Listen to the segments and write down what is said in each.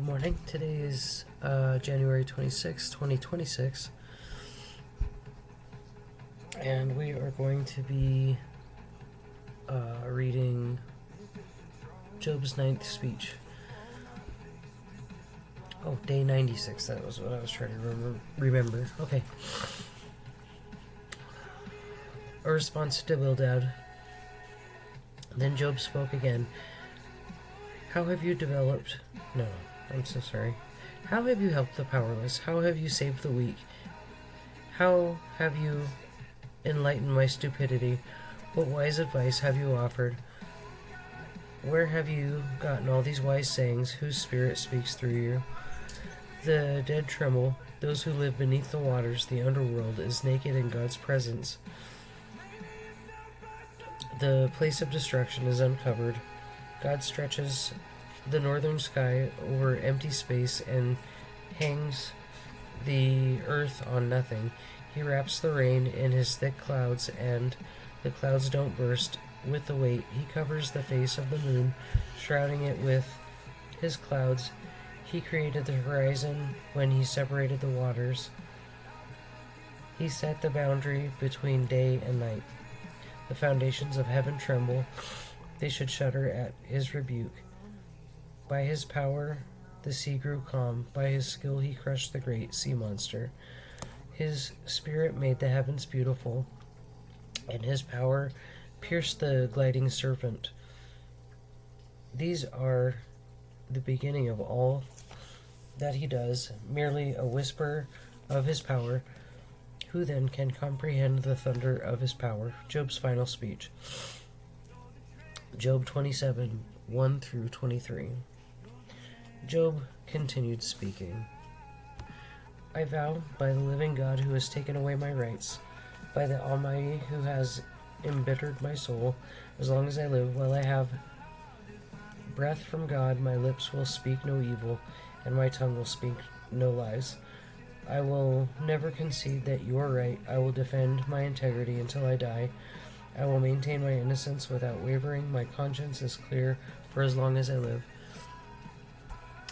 Good morning. Today is January 26, 2026, and we are going to be reading Job's ninth speech. Oh, day 96. That was what I was trying to remember. Okay. A response to Bildad. Then Job spoke again. How have you developed... No, I'm so sorry. How have you helped the powerless? How have you saved the weak? How have you enlightened my stupidity? What wise advice have you offered? Where have you gotten all these wise sayings? Whose spirit speaks through you? The dead tremble. Those who live beneath the waters, the underworld, is naked in God's presence. The place of destruction is uncovered. God stretches the northern sky over empty space and hangs the earth on nothing. He wraps the rain in his thick clouds, and the clouds don't burst with the weight. He covers the face of the moon, shrouding it with his clouds. He created the horizon when he separated the waters. He set the boundary between day and night. The foundations of heaven tremble. They should shudder at his rebuke. By his power, the sea grew calm. By his skill, he crushed the great sea monster. His spirit made the heavens beautiful, and his power pierced the gliding serpent. These are the beginning of all that he does, merely a whisper of his power. Who then can comprehend the thunder of his power? Job's final speech. Job 27, 1 through 23. Job continued speaking. I vow by the living God who has taken away my rights, by the Almighty who has embittered my soul, as long as I live, while I have breath from God, my lips will speak no evil, and my tongue will speak no lies. I will never concede that you are right. I will defend my integrity until I die. I will maintain my innocence without wavering. My conscience is clear for as long as I live.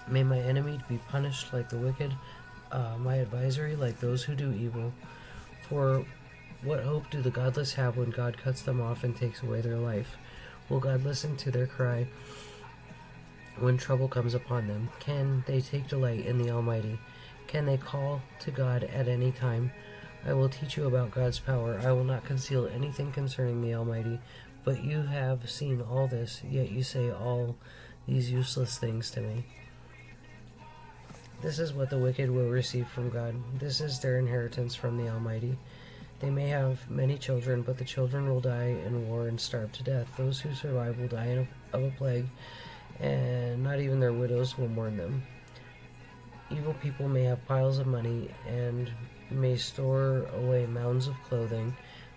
May my enemy be punished like the wicked, my adversary like those who do evil. For what hope do the godless have when God cuts them off and takes away their life? Will God listen to their cry when trouble comes upon them? Can they take delight in the Almighty? Can they call to God at any time? I will teach you about God's power. I will not conceal anything concerning the Almighty. But you have seen all this, yet you say all these useless things to me. This is what the wicked will receive from God. This is their inheritance from the Almighty. They may have many children, but the children will die in war and starve to death. Those who survive will die of a plague, and not even their widows will mourn them. Evil people may have piles of money and may store away mounds of clothing,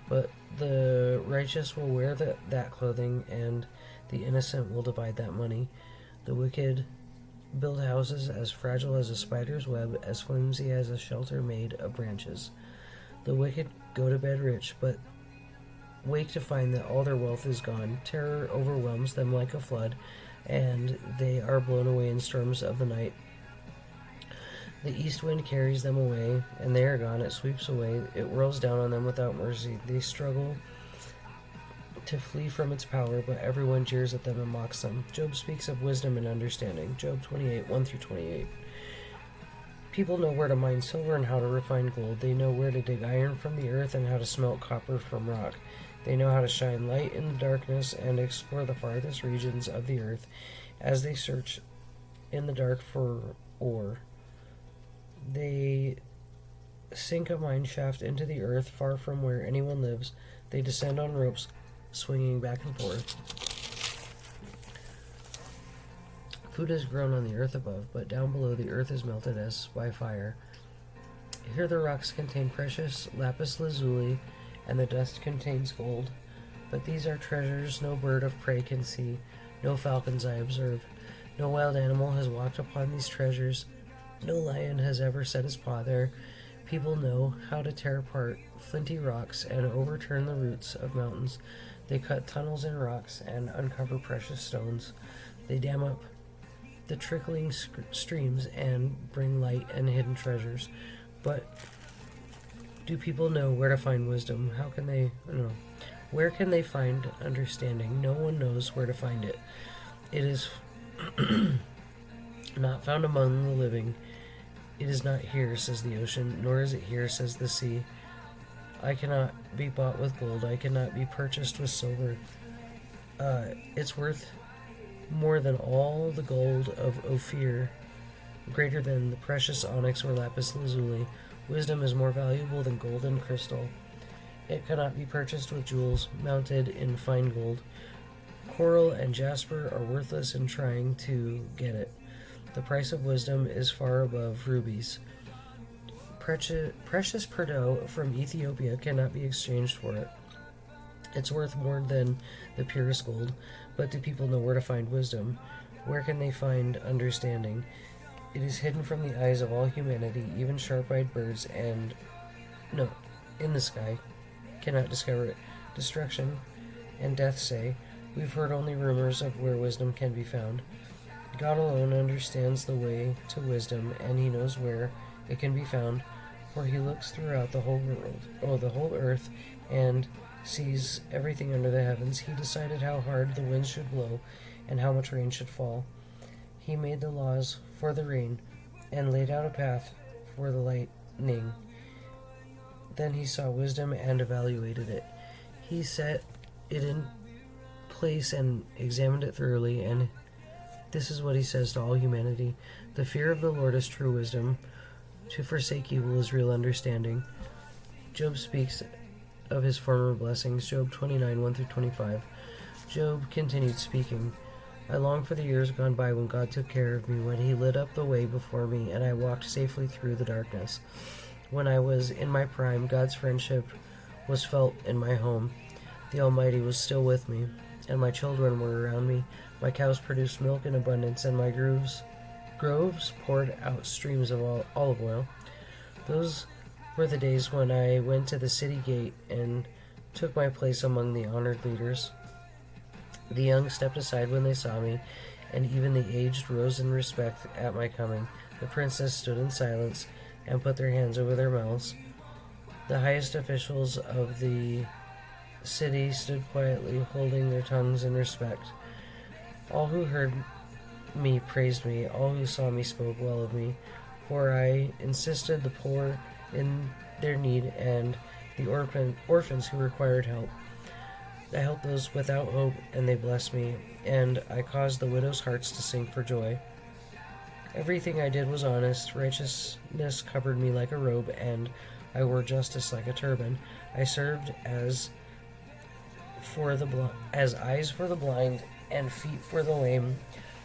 but the righteous will wear that clothing, and the innocent will divide that money. The wicked build houses as fragile as a spider's web, as flimsy as a shelter made of branches. The wicked go to bed rich, but wake to find that all their wealth is gone. Terror overwhelms them like a flood, and they are blown away in storms of the night. The east wind carries them away, and they are gone. It sweeps away. It whirls down on them without mercy. They struggle to flee from its power, but everyone jeers at them and mocks them. Job speaks of wisdom and understanding. Job 28, 1 through 28. People know where to mine silver and how to refine gold. They know where to dig iron from the earth and how to smelt copper from rock. They know how to shine light in the darkness and explore the farthest regions of the earth as they search in the dark for ore. They sink a mine shaft into the earth far from where anyone lives. They descend on ropes, swinging back and forth. Food is grown on the earth above, but down below the earth is melted as by fire. Here the rocks contain precious lapis lazuli, and the dust contains gold. But these are treasures no bird of prey can see, no falcons I observe. No wild animal has walked upon these treasures. No lion has ever set his paw there. People know how to tear apart flinty rocks and overturn the roots of mountains. They cut tunnels in rocks and uncover precious stones. They dam up the trickling streams and bring light and hidden treasures. But do people know where to find wisdom? How can they know? Where can they find understanding? No one knows where to find it. It is not found among the living. It is not here, says the ocean, nor is it here, says the sea. I cannot be bought with gold. I cannot be purchased with silver. It's worth more than all the gold of Ophir, greater than the precious onyx or lapis lazuli. Wisdom is more valuable than gold and crystal. It cannot be purchased with jewels mounted in fine gold. Coral and jasper are worthless in trying to get it. The price of wisdom is far above rubies. Precious pearl from Ethiopia cannot be exchanged for it. It's worth more than the purest gold. But do people know where to find wisdom? Where can they find understanding? It is hidden from the eyes of all humanity. Even sharp-eyed birds in the sky cannot discover it. Destruction and death say, we've heard only rumors of where wisdom can be found. God alone understands the way to wisdom, and he knows where it can be found, for he looks throughout the whole earth, and sees everything under the heavens. He decided how hard the winds should blow, and how much rain should fall. He made the laws for the rain, and laid out a path for the lightning. Then he saw wisdom and evaluated it. He set it in place and examined it thoroughly, and this is what he says to all humanity. The fear of the Lord is true wisdom. To forsake evil is real understanding. Job speaks of his former blessings. Job 29, 1-25. Job continued speaking. I long for the years gone by when God took care of me, when he lit up the way before me, and I walked safely through the darkness. When I was in my prime, God's friendship was felt in my home. The Almighty was still with me, and my children were around me. My cows produced milk in abundance, and my groves poured out streams of olive oil. Those were the days when I went to the city gate and took my place among the honored leaders. The young stepped aside when they saw me, and even the aged rose in respect at my coming. The princes stood in silence and put their hands over their mouths. The highest officials of the city stood quietly, holding their tongues in respect. All who heard me praised me. All who saw me spoke well of me, for I assisted the poor in their need and the orphans who required help. I helped those without hope, and they blessed me, and I caused the widows' hearts to sing for joy. Everything I did was honest. Righteousness covered me like a robe, and I wore justice like a turban. I served as eyes for the blind and feet for the lame.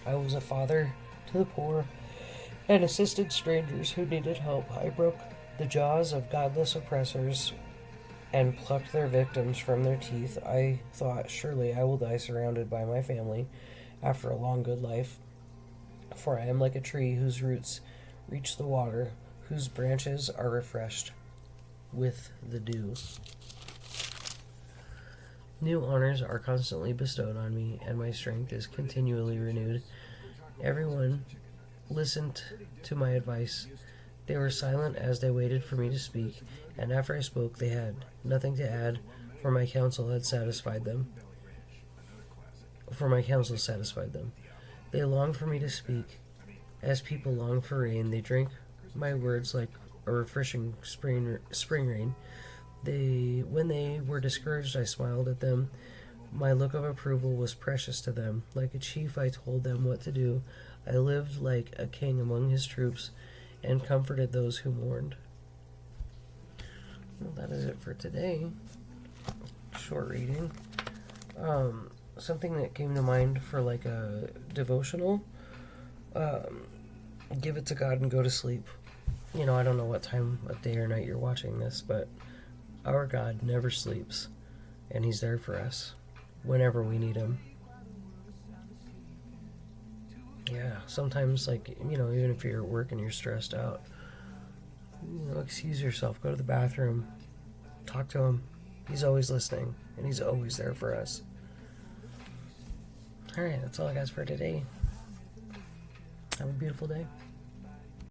I was a father to the poor and assisted strangers who needed help. I broke the jaws of godless oppressors and plucked their victims from their teeth. I thought, surely I will die surrounded by my family after a long good life. For I am like a tree whose roots reach the water, whose branches are refreshed with the dew. New honors are constantly bestowed on me, and my strength is continually renewed. Everyone listened to my advice. They were silent as they waited for me to speak, and after I spoke they had nothing to add, for my counsel satisfied them. They longed for me to speak, as people long for rain. They drank my words like a refreshing spring rain. When they were discouraged, I smiled at them. My look of approval was precious to them. Like a chief, I told them what to do. I lived like a king among his troops and comforted those who mourned. Well, that is it for today. Short reading. Something that came to mind for like a devotional. Give it to God and go to sleep. I don't know what time of day or night you're watching this, but our God never sleeps, and he's there for us whenever we need him. Yeah, sometimes, even if you're at work and you're stressed out, excuse yourself, go to the bathroom, talk to him. He's always listening, and he's always there for us. Alright, that's all I got for today. Have a beautiful day.